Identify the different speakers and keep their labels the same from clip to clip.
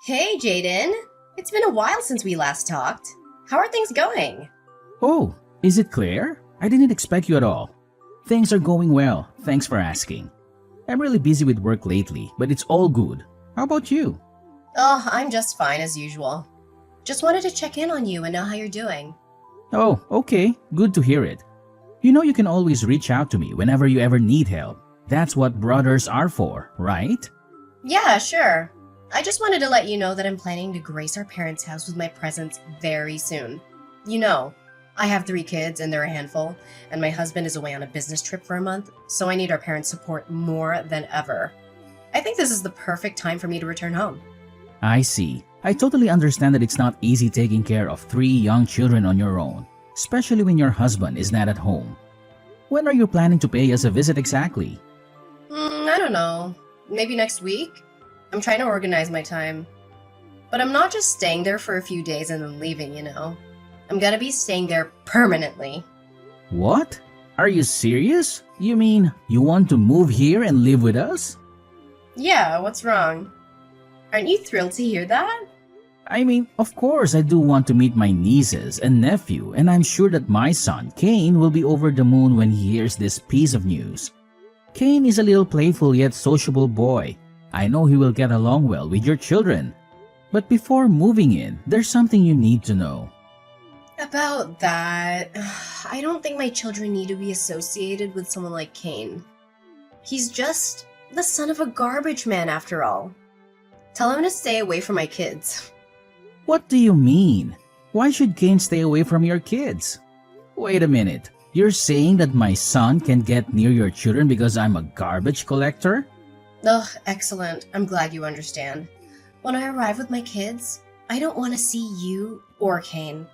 Speaker 1: Hey, Jaden. It's been a while since we last talked. How are things going?
Speaker 2: Oh, is it Claire? I didn't expect you at all. Things are going well, thanks for asking. I'm really busy with work lately, but it's all good. How about you?
Speaker 1: Oh, I'm just fine as usual. Just wanted to check in on you and know how you're doing.
Speaker 2: Oh, okay, good to hear it. You know you can always reach out to me whenever you ever need help. That's what brothers are for, right?
Speaker 1: Yeah, sure. I just wanted to let you know that I'm planning to grace our parents' house with my presence very soon. You know, I have 3 kids and they're a handful, and my husband is away on a business trip for a month, so I need our parents' support more than ever. I think this is the perfect time for me to return home.
Speaker 2: I see. I totally understand that it's not easy taking care of 3 young children on your own, especially when your husband is not at home. When are you planning to pay us a visit exactly?
Speaker 1: I don't know. Maybe next week? I'm trying to organize my time. But I'm not just staying there for a few days and then leaving. I'm gonna be staying there permanently.
Speaker 2: What? Are you serious? You mean you want to move here and live with us?
Speaker 1: Yeah, what's wrong? Aren't you thrilled to hear that?
Speaker 2: I mean, of course I do want to meet my nieces and nephew, and I'm sure that my son, Kane, will be over the moon when he hears this piece of news. Kane is a little playful yet sociable boy. I know he will get along well with your children. But before moving in, there's something you need to know.
Speaker 1: About that, I don't think my children need to be associated with someone like Kane. He's just the son of a garbage man after all. Tell him to stay away from my kids.
Speaker 2: What do you mean? Why should Kane stay away from your kids? Wait a minute. You're saying that my son can get near your children because I'm a garbage collector?
Speaker 1: Ugh, excellent. I'm glad you understand. When I arrive with my kids, I don't want to see you or Kane.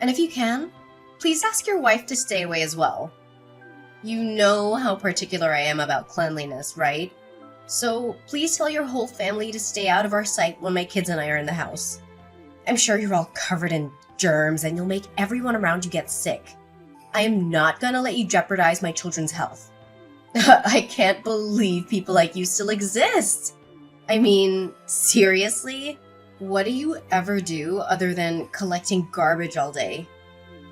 Speaker 1: And if you can, please ask your wife to stay away as well. You know how particular I am about cleanliness, right? So please tell your whole family to stay out of our sight when my kids and I are in the house. I'm sure you're all covered in germs and you'll make everyone around you get sick. I am not gonna let you jeopardize my children's health. I can't believe people like you still exist. I mean, seriously? What do you ever do other than collecting garbage all day?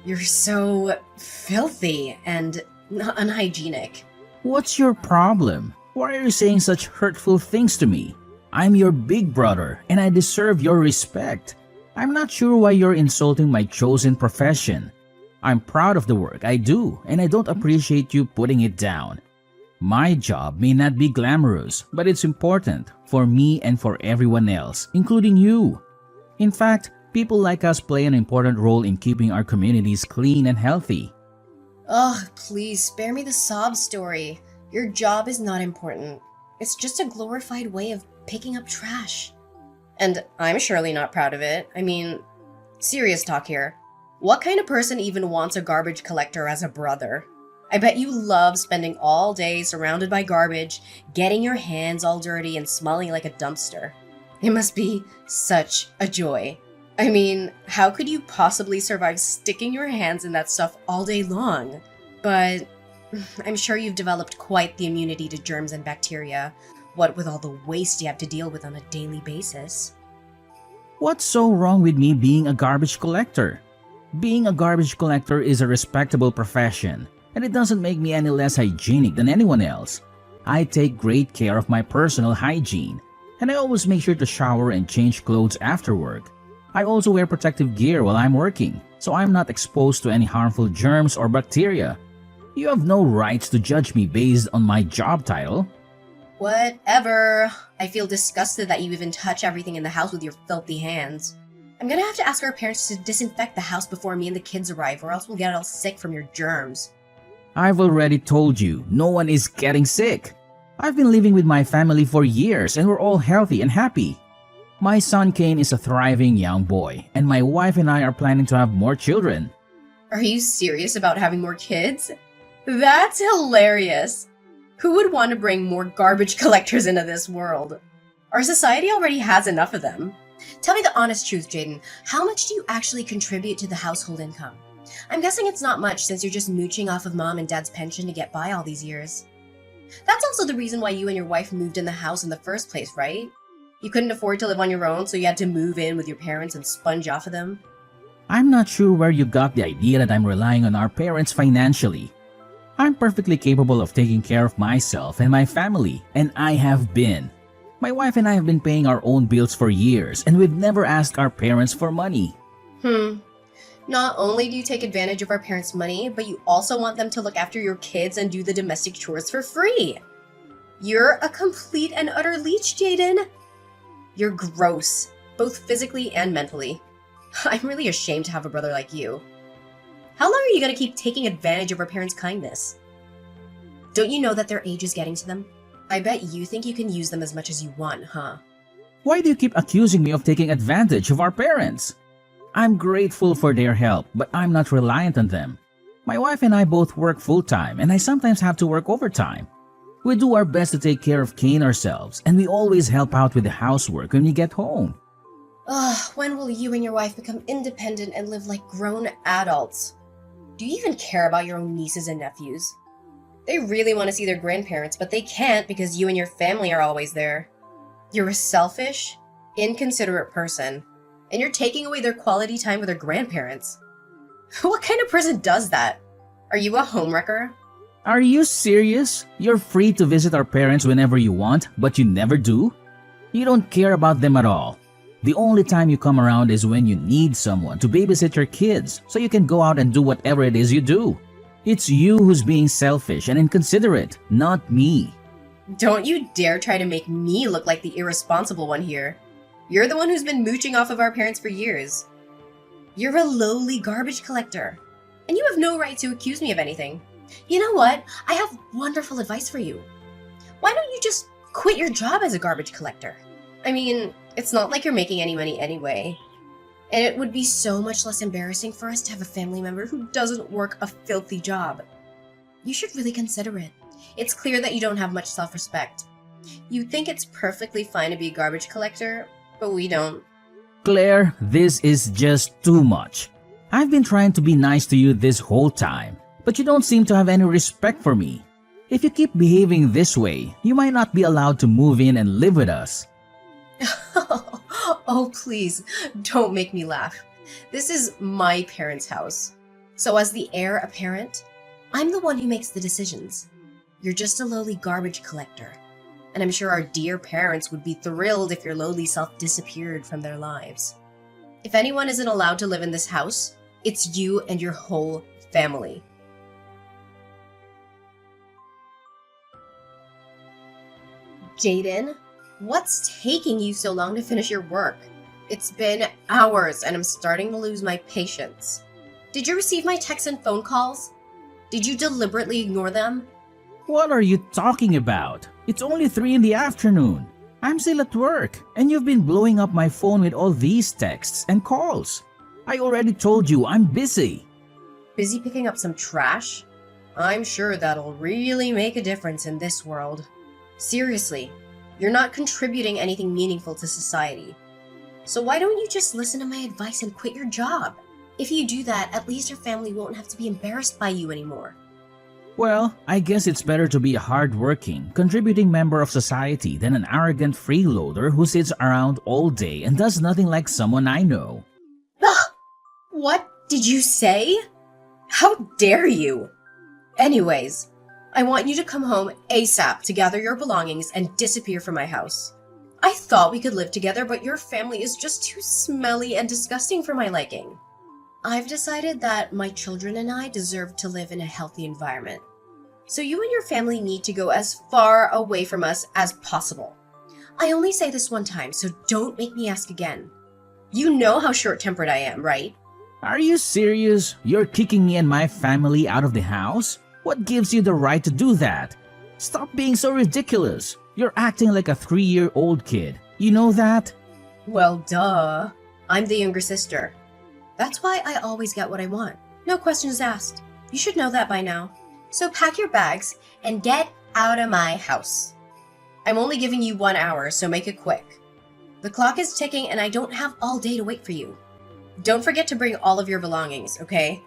Speaker 1: You're so filthy and unhygienic.
Speaker 2: What's your problem? Why are you saying such hurtful things to me? I'm your big brother and I deserve your respect. I'm not sure why you're insulting my chosen profession. I'm proud of the work I do and I don't appreciate you putting it down. My job may not be glamorous, but it's important for me and for everyone else, including you. In fact, people like us play an important role in keeping our communities clean and healthy.
Speaker 1: Ugh, please spare me the sob story. Your job is not important. It's just a glorified way of picking up trash. And I'm surely not proud of it. I mean, serious talk here. What kind of person even wants a garbage collector as a brother? I bet you love spending all day surrounded by garbage, getting your hands all dirty and smelling like a dumpster. It must be such a joy. I mean, how could you possibly survive sticking your hands in that stuff all day long? But I'm sure you've developed quite the immunity to germs and bacteria, what with all the waste you have to deal with on a daily basis.
Speaker 2: What's so wrong with me being a garbage collector? Being a garbage collector is a respectable profession, and it doesn't make me any less hygienic than anyone else. I take great care of my personal hygiene, and I always make sure to shower and change clothes after work. I also wear protective gear while I'm working, so I'm not exposed to any harmful germs or bacteria. You have no rights to judge me based on my job title.
Speaker 1: Whatever. I feel disgusted that you even touch everything in the house with your filthy hands. I'm gonna have to ask our parents to disinfect the house before me and the kids arrive, or else we'll get all sick from your germs.
Speaker 2: I've already told you, no one is getting sick. I've been living with my family for years and we're all healthy and happy. My son Kane is a thriving young boy, and my wife and I are planning to have more children.
Speaker 1: Are you serious about having more kids? That's hilarious. Who would want to bring more garbage collectors into this world? Our society already has enough of them. Tell me the honest truth, Jaden. How much do you actually contribute to the household income? I'm guessing it's not much since you're just mooching off of mom and dad's pension to get by all these years. That's also the reason why you and your wife moved in the house in the first place, right? You couldn't afford to live on your own, so you had to move in with your parents and sponge off of them?
Speaker 2: I'm not sure where you got the idea that I'm relying on our parents financially. I'm perfectly capable of taking care of myself and my family, and I have been. My wife and I have been paying our own bills for years, and we've never asked our parents for money.
Speaker 1: Not only do you take advantage of our parents' money, but you also want them to look after your kids and do the domestic chores for free. You're a complete and utter leech, Jaden. You're gross, both physically and mentally. I'm really ashamed to have a brother like you. How long are you going to keep taking advantage of our parents' kindness? Don't you know that their age is getting to them? I bet you think you can use them as much as you want, huh?
Speaker 2: Why do you keep accusing me of taking advantage of our parents? I'm grateful for their help, but I'm not reliant on them. My wife and I both work full-time, and I sometimes have to work overtime. We do our best to take care of Kane ourselves, and we always help out with the housework when we get home.
Speaker 1: When will you and your wife become independent and live like grown adults? Do you even care about your own nieces and nephews? They really want to see their grandparents, but they can't because you and your family are always there. You're a selfish, inconsiderate person, and you're taking away their quality time with their grandparents. What kind of person does that? Are you a homewrecker?
Speaker 2: Are you serious? You're free to visit our parents whenever you want, but you never do? You don't care about them at all. The only time you come around is when you need someone to babysit your kids so you can go out and do whatever it is you do. It's you who's being selfish and inconsiderate, not me.
Speaker 1: Don't you dare try to make me look like the irresponsible one here. You're the one who's been mooching off of our parents for years. You're a lowly garbage collector, and you have no right to accuse me of anything. You know what? I have wonderful advice for you. Why don't you just quit your job as a garbage collector? I mean, it's not like you're making any money anyway. And it would be so much less embarrassing for us to have a family member who doesn't work a filthy job. You should really consider it. It's clear that you don't have much self-respect. You think it's perfectly fine to be a garbage collector, but we don't.
Speaker 2: Claire, this is just too much. I've been trying to be nice to you this whole time, but you don't seem to have any respect for me. If you keep behaving this way, you might not be allowed to move in and live with us.
Speaker 1: Oh, please, don't make me laugh. This is my parents' house. So as the heir apparent, I'm the one who makes the decisions. You're just a lowly garbage collector. And I'm sure our dear parents would be thrilled if your lowly self disappeared from their lives. If anyone isn't allowed to live in this house, it's you and your whole family. Jaden, what's taking you so long to finish your work? It's been hours and I'm starting to lose my patience. Did you receive my texts and phone calls? Did you deliberately ignore them?
Speaker 2: What are you talking about? It's only 3 in the afternoon. I'm still at work, and you've been blowing up my phone with all these texts and calls. I already told you I'm busy.
Speaker 1: Busy picking up some trash? I'm sure that'll really make a difference in this world. Seriously, you're not contributing anything meaningful to society. So why don't you just listen to my advice and quit your job? If you do that, at least your family won't have to be embarrassed by you anymore.
Speaker 2: Well, I guess it's better to be a hard-working, contributing member of society than an arrogant freeloader who sits around all day and does nothing like someone I know.
Speaker 1: What did you say? How dare you? Anyways, I want you to come home ASAP to gather your belongings and disappear from my house. I thought we could live together, but your family is just too smelly and disgusting for my liking. I've decided that my children and I deserve to live in a healthy environment. So you and your family need to go as far away from us as possible. I only say this one time, so don't make me ask again. You know how short-tempered I am, right?
Speaker 2: Are you serious? You're kicking me and my family out of the house? What gives you the right to do that? Stop being so ridiculous. You're acting like a 3-year-old kid. You know that?
Speaker 1: Well, duh. I'm the younger sister. That's why I always get what I want. No questions asked. You should know that by now. So pack your bags and get out of my house. I'm only giving you 1 hour, so make it quick. The clock is ticking and I don't have all day to wait for you. Don't forget to bring all of your belongings, okay?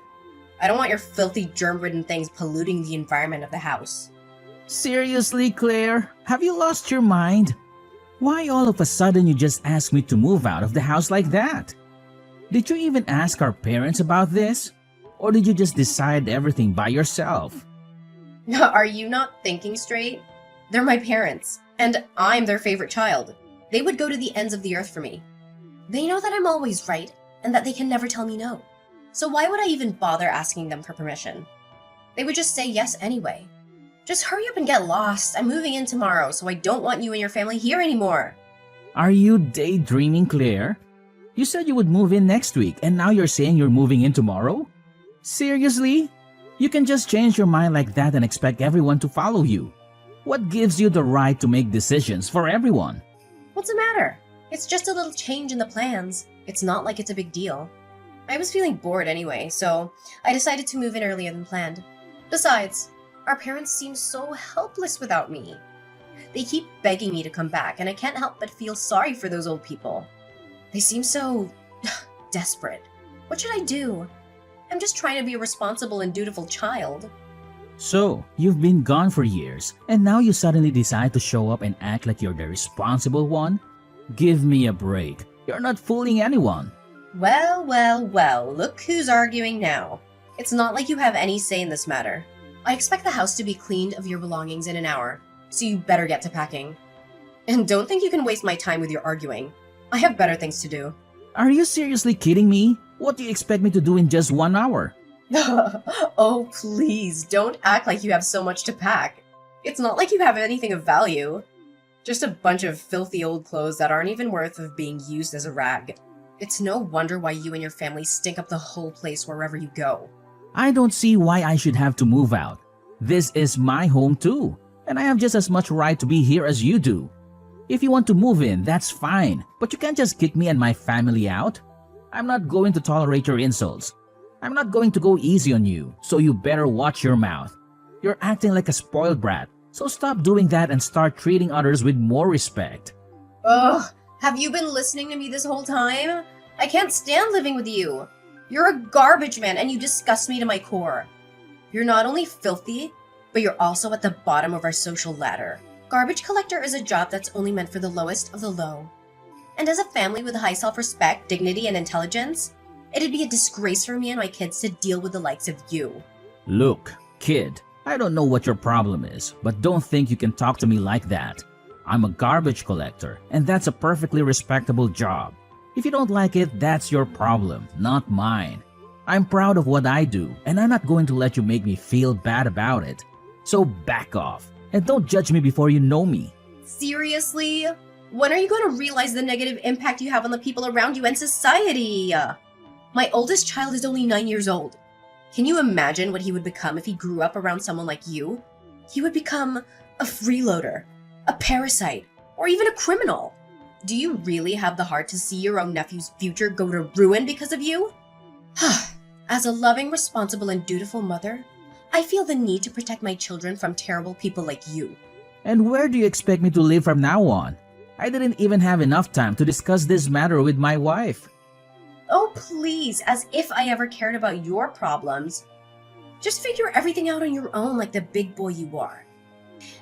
Speaker 1: I don't want your filthy, germ-ridden things polluting the environment of the house.
Speaker 2: Seriously, Claire? Have you lost your mind? Why all of a sudden you just ask me to move out of the house like that? Did you even ask our parents about this? Or did you just decide everything by yourself?
Speaker 1: Are you not thinking straight? They're my parents, and I'm their favorite child. They would go to the ends of the earth for me. They know that I'm always right, and that they can never tell me no. So why would I even bother asking them for permission? They would just say yes anyway. Just hurry up and get lost. I'm moving in tomorrow, so I don't want you and your family here anymore.
Speaker 2: Are you daydreaming, Claire? You said you would move in next week, and now you're saying you're moving in tomorrow? Seriously? You can just change your mind like that and expect everyone to follow you. What gives you the right to make decisions for everyone?
Speaker 1: What's the matter? It's just a little change in the plans. It's not like it's a big deal. I was feeling bored anyway, so I decided to move in earlier than planned. Besides, our parents seem so helpless without me. They keep begging me to come back, and I can't help but feel sorry for those old people. They seem so desperate. What should I do? I'm just trying to be a responsible and dutiful child.
Speaker 2: So, you've been gone for years, and now you suddenly decide to show up and act like you're the responsible one? Give me a break. You're not fooling anyone.
Speaker 1: Well, look who's arguing now. It's not like you have any say in this matter. I expect the house to be cleaned of your belongings in an hour, so you better get to packing. And don't think you can waste my time with your arguing. I have better things to do.
Speaker 2: Are you seriously kidding me? What do you expect me to do in just 1 hour?
Speaker 1: Oh, please, don't act like you have so much to pack. It's not like you have anything of value. Just a bunch of filthy old clothes that aren't even worth of being used as a rag. It's no wonder why you and your family stink up the whole place wherever you go.
Speaker 2: I don't see why I should have to move out. This is my home too, and I have just as much right to be here as you do. If you want to move in, that's fine, but you can't just kick me and my family out. I'm not going to tolerate your insults. I'm not going to go easy on you, so you better watch your mouth. You're acting like a spoiled brat, so stop doing that and start treating others with more respect.
Speaker 1: Ugh, have you been listening to me this whole time? I can't stand living with you. You're a garbage man and you disgust me to my core. You're not only filthy, but you're also at the bottom of our social ladder. Garbage collector is a job that's only meant for the lowest of the low. And as a family with high self-respect, dignity, and intelligence, it'd be a disgrace for me and my kids to deal with the likes of you.
Speaker 2: Look, kid, I don't know what your problem is, but don't think you can talk to me like that. I'm a garbage collector, and that's a perfectly respectable job. If you don't like it, that's your problem, not mine. I'm proud of what I do, and I'm not going to let you make me feel bad about it. So back off, and don't judge me before you know me.
Speaker 1: Seriously? When are you going to realize the negative impact you have on the people around you and society? My oldest child is only 9 years old. Can you imagine what he would become if he grew up around someone like you? He would become a freeloader, a parasite, or even a criminal. Do you really have the heart to see your own nephew's future go to ruin because of you? As a loving, responsible, and dutiful mother, I feel the need to protect my children from terrible people like you.
Speaker 2: And where do you expect me to live from now on? I didn't even have enough time to discuss this matter with my wife.
Speaker 1: Oh, please, as if I ever cared about your problems. Just figure everything out on your own like the big boy you are.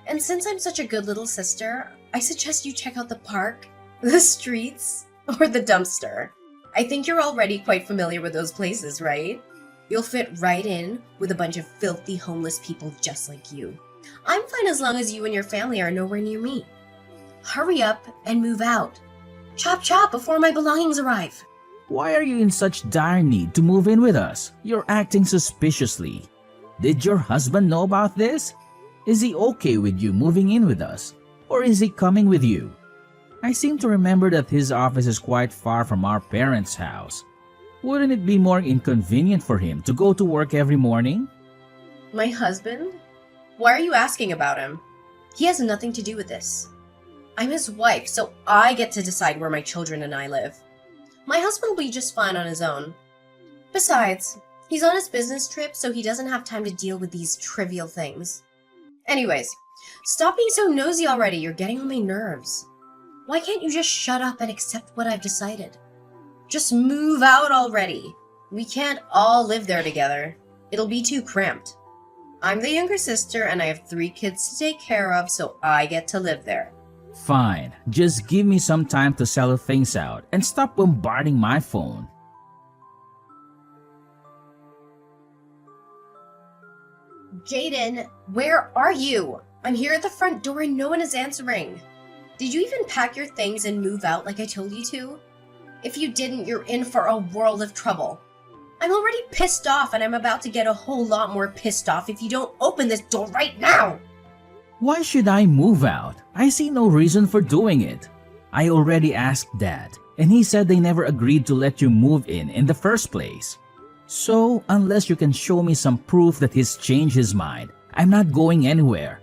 Speaker 1: And since I'm such a good little sister, I suggest you check out the park, the streets, or the dumpster. I think you're already quite familiar with those places, right? You'll fit right in with a bunch of filthy homeless people just like you. I'm fine as long as you and your family are nowhere near me. Hurry up and move out. Chop chop before my belongings arrive.
Speaker 2: Why are you in such dire need to move in with us? You're acting suspiciously. Did your husband know about this? Is he okay with you moving in with us? Or is he coming with you? I seem to remember that his office is quite far from our parents' house. Wouldn't it be more inconvenient for him to go to work every morning?
Speaker 1: My husband? Why are you asking about him? He has nothing to do with this. I'm his wife, so I get to decide where my children and I live. My husband will be just fine on his own. Besides, he's on his business trip, so he doesn't have time to deal with these trivial things. Anyways, stop being so nosy already. You're getting on my nerves. Why can't you just shut up and accept what I've decided? Just move out already. We can't all live there together. It'll be too cramped. I'm the younger sister and I have 3 kids to take care of, so I get to live there.
Speaker 2: Fine, just give me some time to settle things out and stop bombarding my phone.
Speaker 1: Jaden, where are you? I'm here at the front door and no one is answering. Did you even pack your things and move out like I told you to? If you didn't, you're in for a world of trouble. I'm already pissed off and I'm about to get a whole lot more pissed off if you don't open this door right now!
Speaker 2: Why should I move out? I see no reason for doing it. I already asked Dad, and he said they never agreed to let you move in the first place. So, unless you can show me some proof that he's changed his mind, I'm not going anywhere.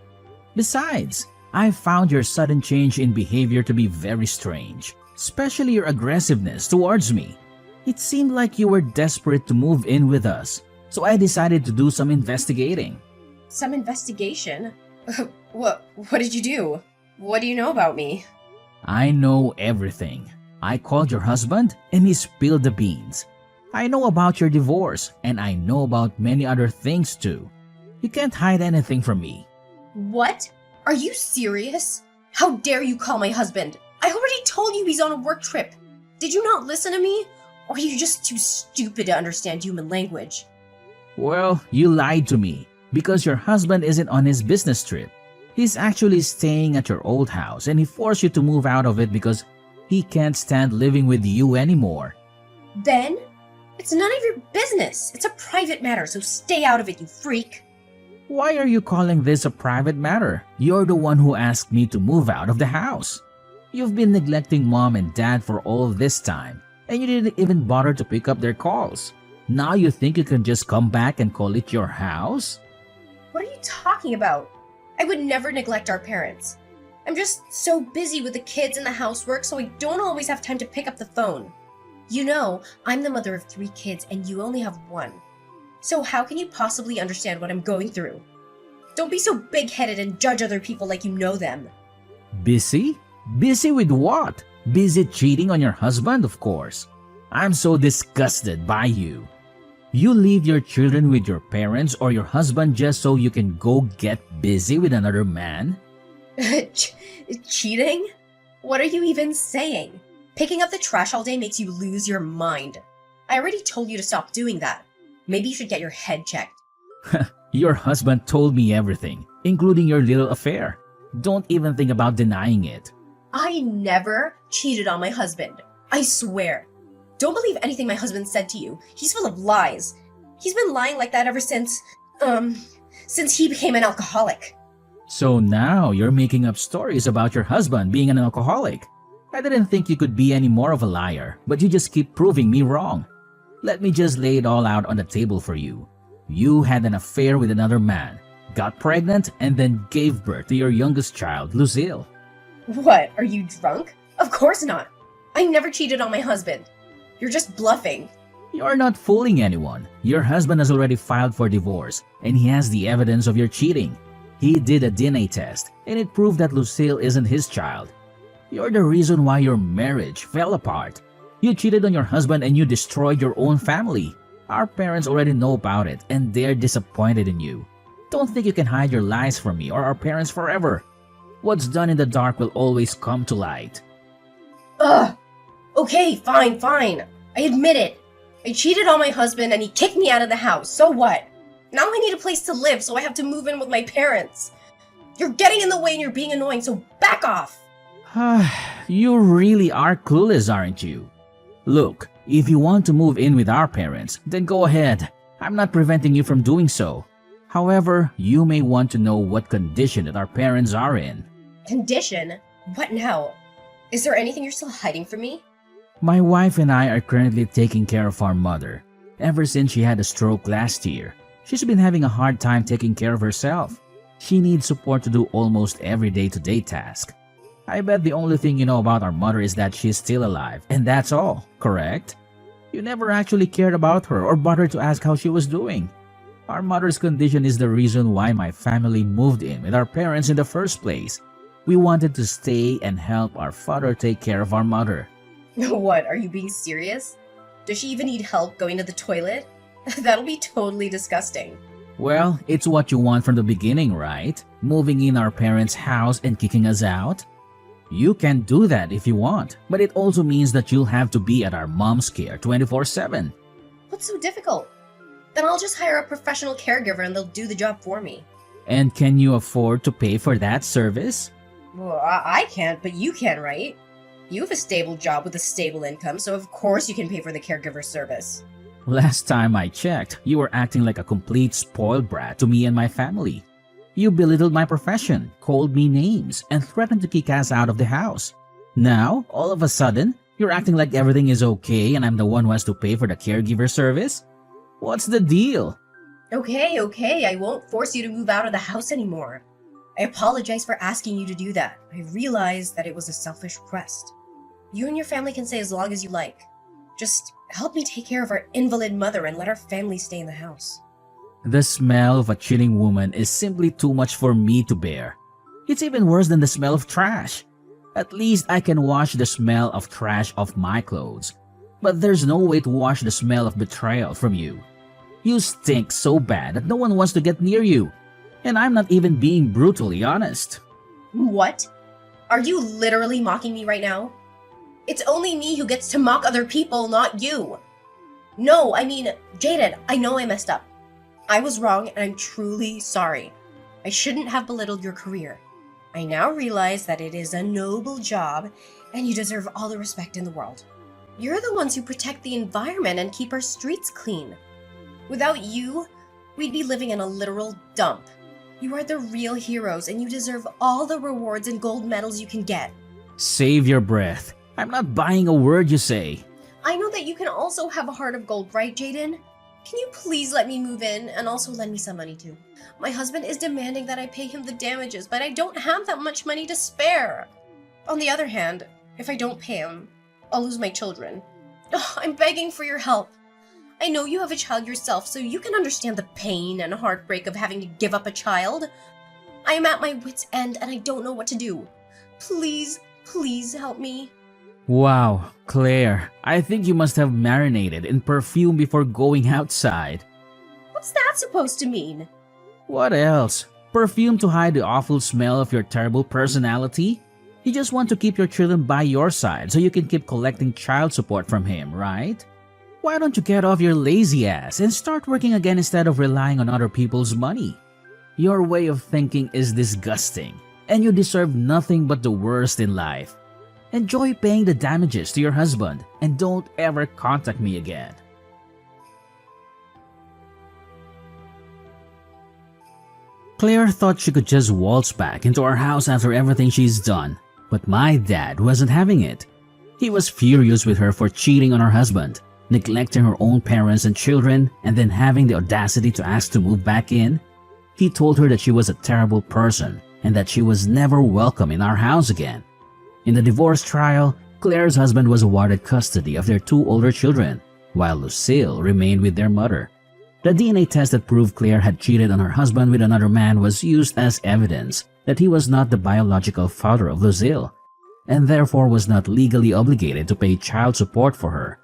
Speaker 2: Besides, I found your sudden change in behavior to be very strange, especially your aggressiveness towards me. It seemed like you were desperate to move in with us, so I decided to do some investigating.
Speaker 1: Some investigation? What did you do? What do you know about me?
Speaker 2: I know everything. I called your husband and he spilled the beans. I know about your divorce and I know about many other things too. You can't hide anything from me.
Speaker 1: What? Are you serious? How dare you call my husband? I already told you he's on a work trip. Did you not listen to me? Or are you just too stupid to understand human language?
Speaker 2: Well, you lied to me because your husband isn't on his business trip. He's actually staying at your old house and he forced you to move out of it because he can't stand living with you anymore.
Speaker 1: Then? It's none of your business. It's a private matter, so stay out of it, you freak.
Speaker 2: Why are you calling this a private matter? You're the one who asked me to move out of the house. You've been neglecting Mom and Dad for all this time, and you didn't even bother to pick up their calls. Now you think you can just come back and call it your house?
Speaker 1: What are you talking about? I would never neglect our parents. I'm just so busy with the kids and the housework, so I don't always have time to pick up the phone. You know, I'm the mother of 3 kids and you only have 1. So how can you possibly understand what I'm going through? Don't be so big-headed and judge other people like you know them.
Speaker 2: Busy? Busy with what? Busy cheating on your husband, of course. I'm so disgusted by you. You leave your children with your parents or your husband just so you can go get busy with another man?
Speaker 1: Cheating? What are you even saying? Picking up the trash all day makes you lose your mind. I already told you to stop doing that. Maybe you should get your head checked.
Speaker 2: Your husband told me everything, including your little affair. Don't even think about denying it.
Speaker 1: I never cheated on my husband. I swear. Don't believe anything my husband said to you. He's full of lies. He's been lying like that ever since he became an alcoholic.
Speaker 2: So now you're making up stories about your husband being an alcoholic. I didn't think you could be any more of a liar, but you just keep proving me wrong. Let me just lay it all out on the table for you. You had an affair with another man, got pregnant, and then gave birth to your youngest child, Lucille.
Speaker 1: What, are you drunk? Of course not. I never cheated on my husband. You're just bluffing.
Speaker 2: You're not fooling anyone. Your husband has already filed for divorce, and he has the evidence of your cheating. He did a DNA test, and it proved that Lucille isn't his child. You're the reason why your marriage fell apart. You cheated on your husband and you destroyed your own family. Our parents already know about it, and they're disappointed in you. Don't think you can hide your lies from me or our parents forever. What's done in the dark will always come to light.
Speaker 1: Ugh! Okay, fine. I admit it. I cheated on my husband and he kicked me out of the house. So what? Now I need a place to live, so I have to move in with my parents. You're getting in the way and you're being annoying, so back off!
Speaker 2: You really are clueless, aren't you? Look, if you want to move in with our parents, then go ahead. I'm not preventing you from doing so. However, you may want to know what condition that our parents are in.
Speaker 1: Condition? What now? Is there anything you're still hiding from me?
Speaker 2: My wife and I are currently taking care of our mother. Ever since she had a stroke last year, she's been having a hard time taking care of herself. She needs support to do almost every day-to-day task. I bet the only thing you know about our mother is that she's still alive, and that's all, correct? You never actually cared about her or bothered to ask how she was doing. Our mother's condition is the reason why my family moved in with our parents in the first place. We wanted to stay and help our father take care of our mother.
Speaker 1: What, are you being serious? Does she even need help going to the toilet? That'll be totally disgusting.
Speaker 2: Well, it's what you want from the beginning, right? Moving in our parents' house and kicking us out? You can do that if you want, but it also means that you'll have to be at our mom's care 24/7.
Speaker 1: What's so difficult? Then I'll just hire a professional caregiver and they'll do the job for me.
Speaker 2: And can you afford to pay for that service?
Speaker 1: Well, I can't, but you can, right? You have a stable job with a stable income, so of course you can pay for the caregiver service.
Speaker 2: Last time I checked, you were acting like a complete spoiled brat to me and my family. You belittled my profession, called me names, and threatened to kick us out of the house. Now, all of a sudden, you're acting like everything is okay and I'm the one who has to pay for the caregiver service? What's the deal?
Speaker 1: Okay, I won't force you to move out of the house anymore. I apologize for asking you to do that. I realized that it was a selfish request. You and your family can stay as long as you like. Just help me take care of our invalid mother and let our family stay in the house.
Speaker 2: The smell of a cheating woman is simply too much for me to bear. It's even worse than the smell of trash. At least I can wash the smell of trash off my clothes. But there's no way to wash the smell of betrayal from you. You stink so bad that no one wants to get near you. And I'm not even being brutally honest.
Speaker 1: What? Are you literally mocking me right now? It's only me who gets to mock other people, not you. No, I mean, Jaden, I know I messed up. I was wrong and I'm truly sorry. I shouldn't have belittled your career. I now realize that it is a noble job and you deserve all the respect in the world. You're the ones who protect the environment and keep our streets clean. Without you, we'd be living in a literal dump. You are the real heroes and you deserve all the rewards and gold medals you can get.
Speaker 2: Save your breath. I'm not buying a word you say.
Speaker 1: I know that you can also have a heart of gold, right, Jaden? Can you please let me move in and also lend me some money too? My husband is demanding that I pay him the damages, but I don't have that much money to spare. On the other hand, if I don't pay him, I'll lose my children. Ugh, I'm begging for your help. I know you have a child yourself, so you can understand the pain and heartbreak of having to give up a child. I am at my wit's end and I don't know what to do. Please help me.
Speaker 2: Wow, Claire, I think you must have marinated in perfume before going outside.
Speaker 1: What's that supposed to mean?
Speaker 2: What else? Perfume to hide the awful smell of your terrible personality? You just want to keep your children by your side so you can keep collecting child support from him, right? Why don't you get off your lazy ass and start working again instead of relying on other people's money? Your way of thinking is disgusting, and you deserve nothing but the worst in life. Enjoy paying the damages to your husband and don't ever contact me again. Claire thought she could just waltz back into our house after everything she's done, but my dad wasn't having it. He was furious with her for cheating on her husband, neglecting her own parents and children, and then having the audacity to ask to move back in. He told her that she was a terrible person and that she was never welcome in our house again. In the divorce trial, Claire's husband was awarded custody of their 2 older children, while Lucille remained with their mother. The DNA test that proved Claire had cheated on her husband with another man was used as evidence that he was not the biological father of Lucille, and therefore was not legally obligated to pay child support for her.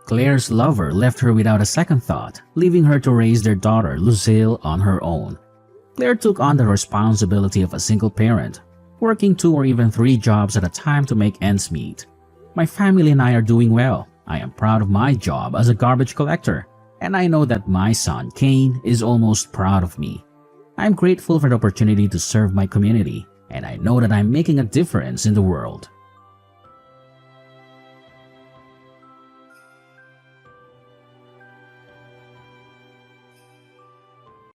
Speaker 2: Claire's lover left her without a second thought, leaving her to raise their daughter, Lucille, on her own. Claire took on the responsibility of a single parent, working 2 or even 3 jobs at a time to make ends meet. My family and I are doing well. I am proud of my job as a garbage collector, and I know that my son, Kane, is almost proud of me. I'm grateful for the opportunity to serve my community, and I know that I'm making a difference in the world.